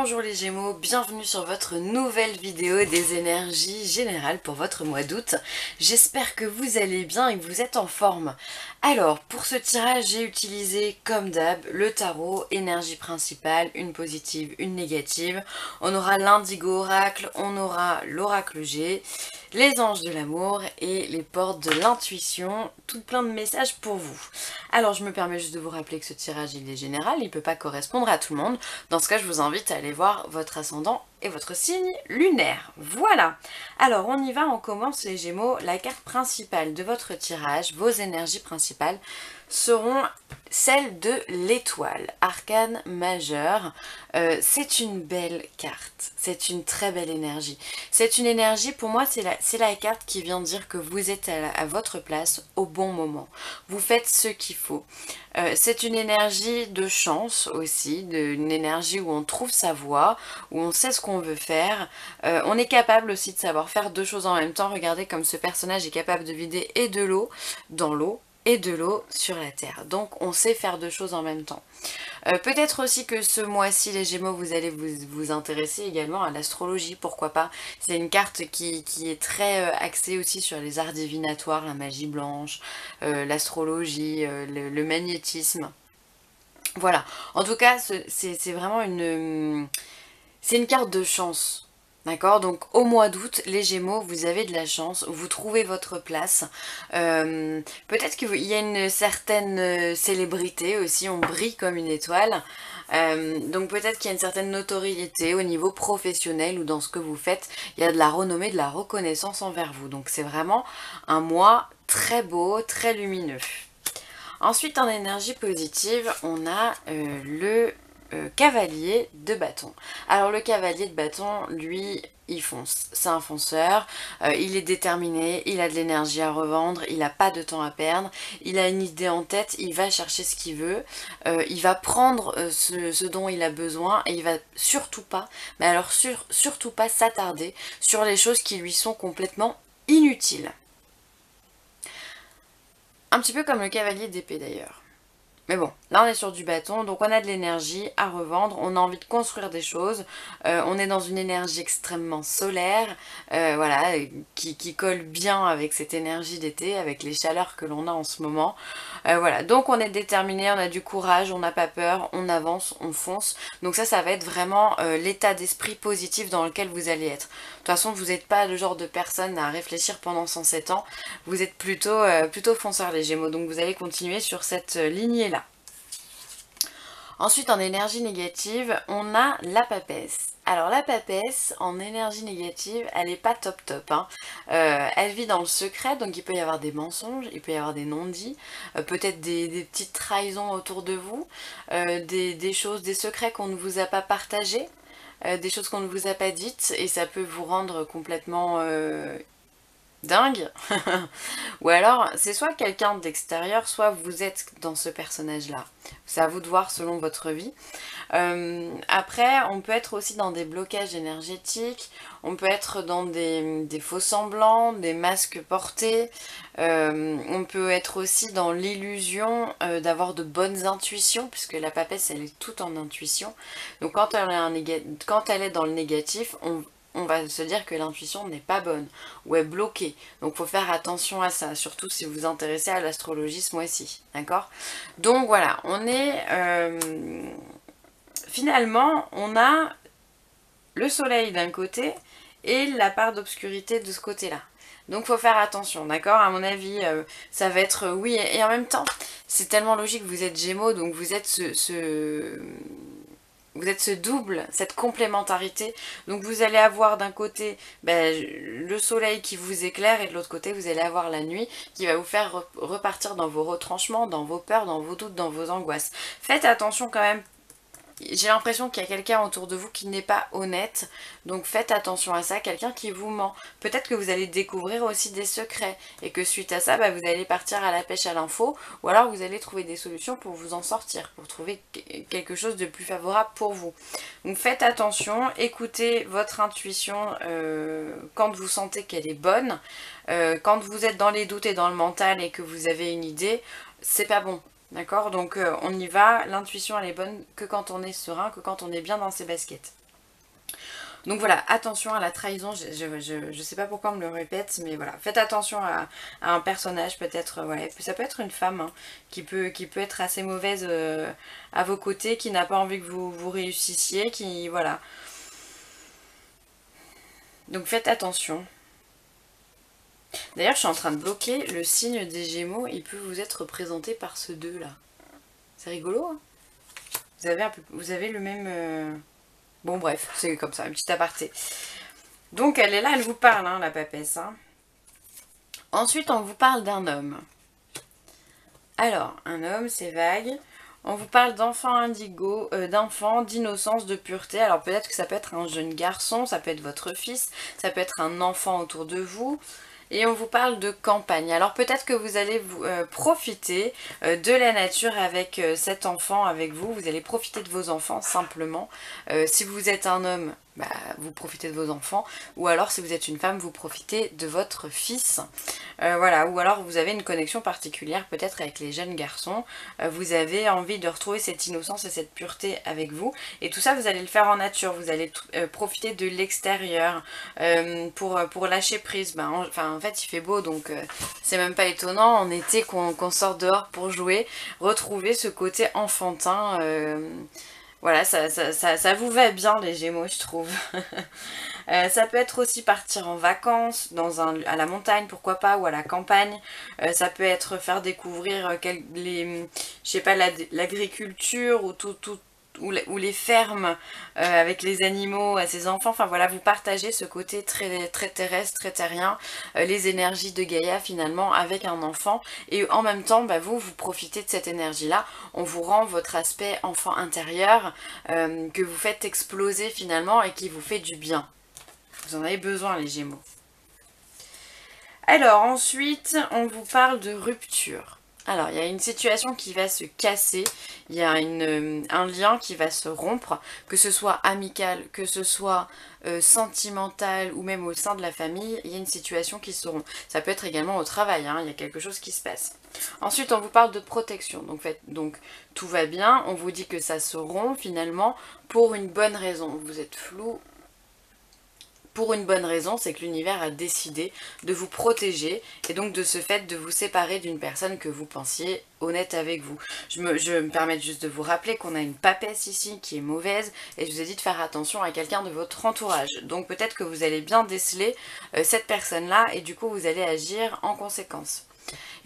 Bonjour les Gémeaux, bienvenue sur votre nouvelle vidéo des énergies générales pour votre mois d'août. J'espère que vous allez bien et que vous êtes en forme. Alors, pour ce tirage, j'ai utilisé comme d'hab le tarot, énergie principale, une positive, une négative. On aura l'indigo oracle, on aura l'oracle G, les anges de l'amour et les portes de l'intuition, tout plein de messages pour vous. Alors, je me permets juste de vous rappeler que ce tirage, il est général, il ne peut pas correspondre à tout le monde. Dans ce cas, je vous invite à aller voir votre ascendant et votre signe lunaire. Voilà. Alors, on y va, on commence les Gémeaux. La carte principale de votre tirage, vos énergies principales, seront celles de l'étoile, arcane majeur. C'est une belle carte, c'est une très belle énergie. C'est une énergie, pour moi, c'est la carte qui vient dire que vous êtes à votre place au bon moment. Vous faites ce qu'il faut. C'est une énergie de chance aussi, une énergie où on trouve sa voie, où on sait ce qu'on veut faire. On est capable aussi de savoir faire deux choses en même temps. Regardez comme ce personnage est capable de vider et de l'eau dans l'eau et de l'eau sur la terre. Donc on sait faire deux choses en même temps. Peut-être aussi que ce mois-ci, les Gémeaux, vous allez vous intéresser également à l'astrologie, pourquoi pas. C'est une carte qui est très axée aussi sur les arts divinatoires, la magie blanche, l'astrologie, le magnétisme. Voilà, en tout cas, c'est vraiment c'est une carte de chance. D'accord, donc au mois d'août, les Gémeaux, vous avez de la chance, vous trouvez votre place. Peut-être qu'il y a une certaine célébrité aussi, on brille comme une étoile. Donc peut-être qu'il y a une certaine notoriété au niveau professionnel ou dans ce que vous faites. Il y a de la renommée, de la reconnaissance envers vous. Donc c'est vraiment un mois très beau, très lumineux. Ensuite, en énergie positive, on a le cavalier de bâton. Alors le cavalier de bâton, lui, il fonce. C'est un fonceur, il est déterminé, il a de l'énergie à revendre, il n'a pas de temps à perdre, il a une idée en tête, il va chercher ce qu'il veut, il va prendre ce dont il a besoin et il va surtout pas, mais alors surtout pas s'attarder sur les choses qui lui sont complètement inutiles. Un petit peu comme le cavalier d'épée d'ailleurs. Mais bon, là on est sur du bâton, donc on a de l'énergie à revendre, on a envie de construire des choses, on est dans une énergie extrêmement solaire, voilà, qui colle bien avec cette énergie d'été, avec les chaleurs que l'on a en ce moment. Voilà, donc on est déterminé, on a du courage, on n'a pas peur, on avance, on fonce. Donc ça va être vraiment l'état d'esprit positif dans lequel vous allez être. De toute façon, vous n'êtes pas le genre de personne à réfléchir pendant 107 ans, vous êtes plutôt fonceur les Gémeaux, donc vous allez continuer sur cette lignée-là. Ensuite, en énergie négative, on a la papesse. Alors la papesse, en énergie négative, elle n'est pas top top. Hein. Elle vit dans le secret, donc il peut y avoir des mensonges, il peut y avoir des non-dits, peut-être des petites trahisons autour de vous, des choses, des secrets qu'on ne vous a pas partagés, des choses qu'on ne vous a pas dites, et ça peut vous rendre complètement dingue. Ou alors, c'est soit quelqu'un d'extérieur, soit vous êtes dans ce personnage-là. C'est à vous de voir selon votre vie. Après, on peut être aussi dans des blocages énergétiques, on peut être dans des faux semblants, des masques portés, on peut être aussi dans l'illusion d'avoir de bonnes intuitions, puisque la papesse, elle est toute en intuition. Donc quand elle est dans le négatif, on va se dire que l'intuition n'est pas bonne ou est bloquée. Donc il faut faire attention à ça, surtout si vous vous intéressez à l'astrologie ce mois-ci. D'accord? Donc voilà, on est... finalement, on a le soleil d'un côté et la part d'obscurité de ce côté-là. Donc faut faire attention, d'accord? À mon avis, ça va être oui, et en même temps, c'est tellement logique, vous êtes Gémeaux, donc vous êtes vous êtes ce double, cette complémentarité. Donc vous allez avoir d'un côté le soleil qui vous éclaire et de l'autre côté vous allez avoir la nuit qui va vous faire repartir dans vos retranchements, dans vos peurs, dans vos doutes, dans vos angoisses. Faites attention quand même. J'ai l'impression qu'il y a quelqu'un autour de vous qui n'est pas honnête, donc faites attention à ça, quelqu'un qui vous ment. Peut-être que vous allez découvrir aussi des secrets, et que suite à ça, vous allez partir à la pêche à l'info, ou alors vous allez trouver des solutions pour vous en sortir, pour trouver quelque chose de plus favorable pour vous. Donc faites attention, écoutez votre intuition quand vous sentez qu'elle est bonne. Quand vous êtes dans les doutes et dans le mental et que vous avez une idée, c'est pas bon. D'accord, donc on y va, l'intuition elle est bonne que quand on est serein, que quand on est bien dans ses baskets. Donc voilà, attention à la trahison, je sais pas pourquoi on me le répète, mais voilà, faites attention à un personnage, peut-être, ouais, ça peut être une femme hein, qui peut être assez mauvaise à vos côtés, qui n'a pas envie que vous réussissiez, qui, voilà. Donc faites attention. D'ailleurs, je suis en train de bloquer le signe des Gémeaux, il peut vous être représenté par ce 2 là. C'est rigolo, hein. Vous avez le même... Bon bref, c'est comme ça, un petit aparté. Donc elle est là, elle vous parle, hein, la papesse. Hein. Ensuite, on vous parle d'un homme. Alors, un homme, c'est vague. On vous parle d'enfant indigo, d'enfant, d'innocence, de pureté. Alors peut-être que ça peut être un jeune garçon, ça peut être votre fils, ça peut être un enfant autour de vous. Et on vous parle de campagne. Alors peut-être que vous allez vous profiter de la nature avec cet enfant avec vous. Vous allez profiter de vos enfants simplement. Si vous êtes un homme, bah, vous profitez de vos enfants. Ou alors si vous êtes une femme, vous profitez de votre fils. Voilà. Ou alors vous avez une connexion particulière peut-être avec les jeunes garçons. Vous avez envie de retrouver cette innocence et cette pureté avec vous. Et tout ça, vous allez le faire en nature. Vous allez profiter de l'extérieur pour lâcher prise. Ben, enfin, en fait, il fait beau, donc c'est même pas étonnant en été qu'on sort dehors pour jouer. Retrouver ce côté enfantin. Voilà, ça vous va bien les Gémeaux, je trouve. Ça peut être aussi partir en vacances à la montagne, pourquoi pas, ou à la campagne. Ça peut être faire découvrir je sais pas, l'agriculture ou ou les fermes avec les animaux à ses enfants. Enfin voilà, vous partagez ce côté très, très terrestre, très terrien, les énergies de Gaïa finalement avec un enfant. Et en même temps, bah, vous profitez de cette énergie-là. On vous rend votre aspect enfant intérieur que vous faites exploser finalement et qui vous fait du bien. Vous en avez besoin les Gémeaux. Alors ensuite, on vous parle de rupture. Alors, il y a une situation qui va se casser, il y a un lien qui va se rompre, que ce soit amical, que ce soit sentimental ou même au sein de la famille, il y a une situation qui se rompt. Ça peut être également au travail, hein, il y a quelque chose qui se passe. Ensuite, on vous parle de protection, donc tout va bien, on vous dit que ça se rompt finalement pour une bonne raison. Vous êtes flou. Pour une bonne raison, c'est que l'univers a décidé de vous protéger et donc de ce fait de vous séparer d'une personne que vous pensiez honnête avec vous. Je me permets juste de vous rappeler qu'on a une papesse ici qui est mauvaise et je vous ai dit de faire attention à quelqu'un de votre entourage. Donc peut-être que vous allez bien déceler cette personne-là et du coup vous allez agir en conséquence.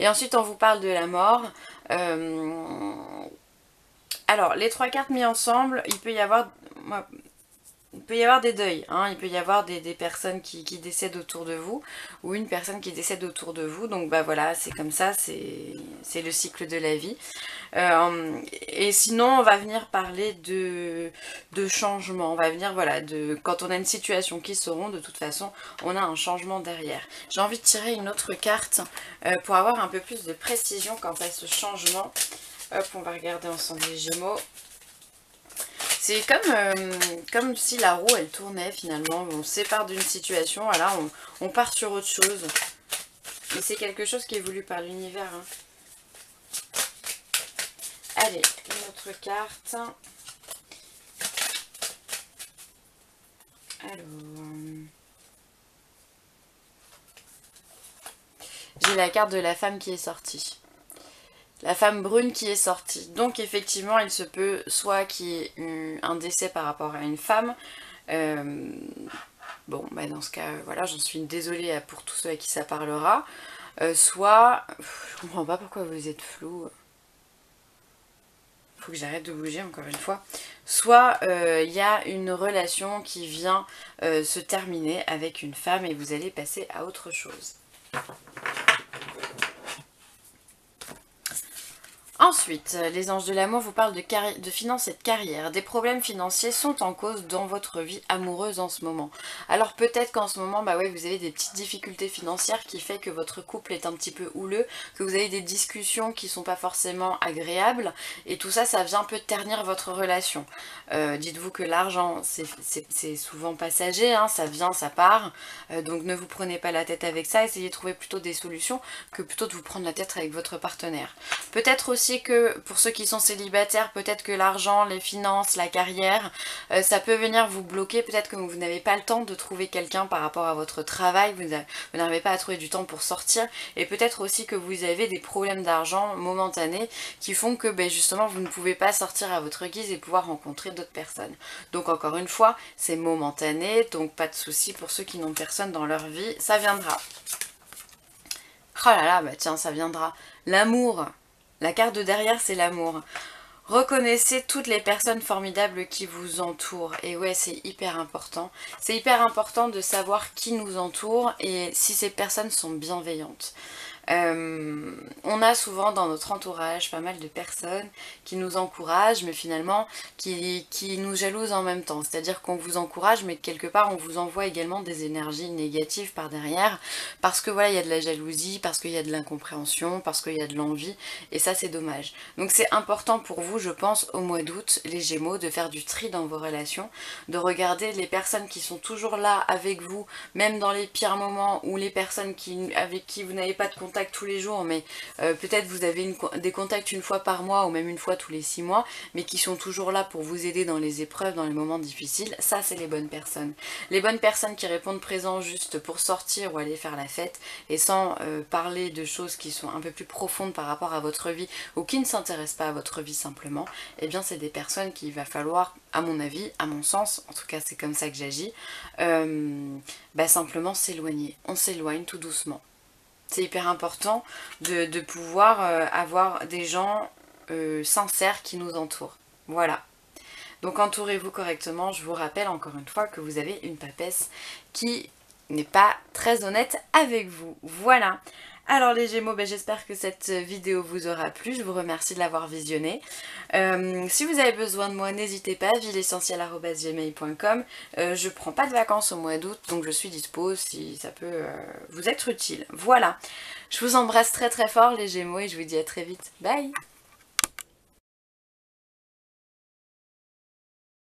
Et ensuite on vous parle de la mort. Alors les 3 cartes mises ensemble, il peut y avoir... Il peut y avoir des deuils, hein, il peut y avoir des personnes qui décèdent autour de vous, ou une personne qui décède autour de vous, donc bah voilà, c'est comme ça, c'est le cycle de la vie. Et sinon, on va venir parler de changement, on va venir, voilà, quand on a une situation qui se rompt, de toute façon, on a un changement derrière. J'ai envie de tirer une autre carte pour avoir un peu plus de précision quant à ce changement. Hop, on va regarder ensemble les Gémeaux. C'est comme si la roue elle tournait finalement, on se sépare d'une situation, voilà, on part sur autre chose. Et c'est quelque chose qui est voulu par l'univers. Hein. Allez, une autre carte. Alors... J'ai la carte de la femme qui est sortie. La femme brune qui est sortie. Donc effectivement, il se peut soit qu'il y ait eu un décès par rapport à une femme. Bon, bah dans ce cas, voilà, j'en suis désolée pour tous ceux à qui ça parlera. Soit, je comprends pas pourquoi vous êtes flou. Faut que j'arrête de bouger encore une fois. Soit il y a une relation qui vient se terminer avec une femme et vous allez passer à autre chose. Ensuite, les anges de l'amour vous parlent de finances et de carrière. Des problèmes financiers sont en cause dans votre vie amoureuse en ce moment. Alors peut-être qu'en ce moment, bah ouais, vous avez des petites difficultés financières qui fait que votre couple est un petit peu houleux, que vous avez des discussions qui sont pas forcément agréables, et tout ça, ça vient un peu ternir votre relation. Dites-vous que l'argent, c'est souvent passager, hein, ça vient, ça part, donc ne vous prenez pas la tête avec ça, essayez de trouver plutôt des solutions que plutôt de vous prendre la tête avec votre partenaire. Peut-être aussi sais que pour ceux qui sont célibataires, peut-être que l'argent, les finances, la carrière, ça peut venir vous bloquer. Peut-être que vous n'avez pas le temps de trouver quelqu'un par rapport à votre travail, vous n'arrivez pas à trouver du temps pour sortir. Et peut-être aussi que vous avez des problèmes d'argent momentanés qui font que justement vous ne pouvez pas sortir à votre guise et pouvoir rencontrer d'autres personnes. Donc encore une fois, c'est momentané, donc pas de soucis pour ceux qui n'ont personne dans leur vie, ça viendra. Oh là là, tiens, ça viendra. L'amour. La carte de derrière, c'est l'amour. Reconnaissez toutes les personnes formidables qui vous entourent. Et ouais, c'est hyper important. C'est hyper important de savoir qui nous entoure et si ces personnes sont bienveillantes. On a souvent dans notre entourage pas mal de personnes qui nous encouragent mais finalement qui nous jalousent en même temps, c'est à dire qu'on vous encourage mais quelque part on vous envoie également des énergies négatives par derrière parce que voilà, il y a de la jalousie, parce qu'il y a de l'incompréhension, parce qu'il y a de l'envie et ça c'est dommage. Donc c'est important pour vous, je pense, au mois d'août, les Gémeaux, de faire du tri dans vos relations, de regarder les personnes qui sont toujours là avec vous même dans les pires moments, ou les personnes avec qui vous n'avez pas de contact tous les jours, mais peut-être vous avez des contacts une fois par mois ou même une fois tous les 6 mois, mais qui sont toujours là pour vous aider dans les épreuves, dans les moments difficiles. Ça, c'est les bonnes personnes. Les bonnes personnes qui répondent présent juste pour sortir ou aller faire la fête et sans parler de choses qui sont un peu plus profondes par rapport à votre vie ou qui ne s'intéressent pas à votre vie simplement, eh bien c'est des personnes qu'il va falloir, à mon avis, à mon sens, en tout cas c'est comme ça que j'agis, simplement s'éloigner. On s'éloigne tout doucement. C'est hyper important de pouvoir avoir des gens sincères qui nous entourent. Voilà. Donc entourez-vous correctement. Je vous rappelle encore une fois que vous avez une papesse qui n'est pas très honnête avec vous. Voilà. Alors les Gémeaux, j'espère que cette vidéo vous aura plu, je vous remercie de l'avoir visionnée. Si vous avez besoin de moi, n'hésitez pas, villeessentielle@gmail.com. Je prends pas de vacances au mois d'août, donc je suis dispo si ça peut vous être utile. Voilà, je vous embrasse très très fort les Gémeaux et je vous dis à très vite. Bye.